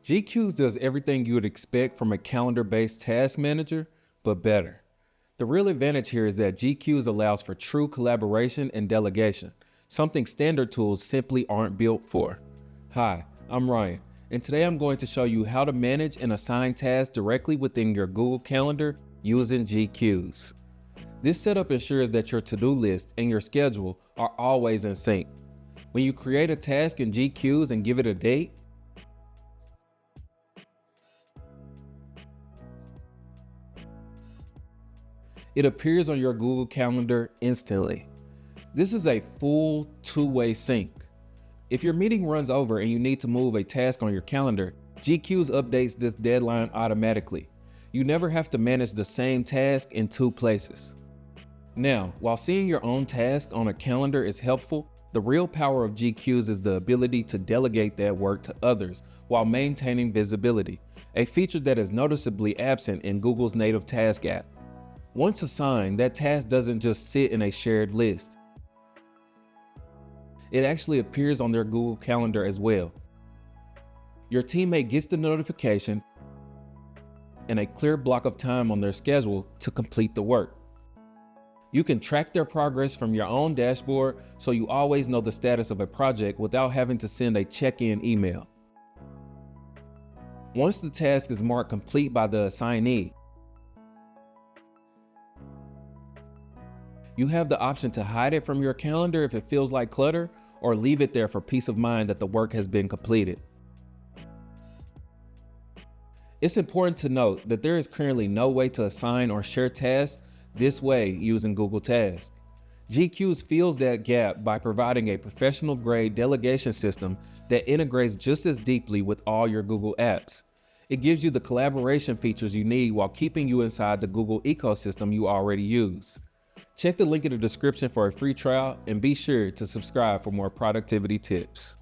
GQueues does everything you would expect from a calendar-based task manager, but better. The real advantage here is that GQueues allows for true collaboration and delegation, something standard tools simply aren't built for. Hi, I'm Ryan, and today I'm going to show you how to manage and assign tasks directly within your Google Calendar using GQueues. This setup ensures that your to-do list and your schedule are always in sync. When you create a task in GQueues and give it a date, it appears on your Google Calendar instantly. This is a full two-way sync. If your meeting runs over and you need to move a task on your calendar, GQueues updates this deadline automatically. You never have to manage the same task in two places. Now, while seeing your own task on a calendar is helpful, the real power of GQueues is the ability to delegate that work to others while maintaining visibility, a feature that is noticeably absent in Google's native task app. Once assigned, that task doesn't just sit in a shared list. It actually appears on their Google Calendar as well. Your teammate gets the notification and a clear block of time on their schedule to complete the work. You can track their progress from your own dashboard, so you always know the status of a project without having to send a check-in email. Once the task is marked complete by the assignee, you have the option to hide it from your calendar if it feels like clutter, or leave it there for peace of mind that the work has been completed. It's important to note that there is currently no way to assign or share tasks this way using Google Tasks. GQueues fills that gap by providing a professional-grade delegation system that integrates just as deeply with all your Google apps. It gives you the collaboration features you need while keeping you inside the Google ecosystem you already use. Check the link in the description for a free trial and be sure to subscribe for more productivity tips.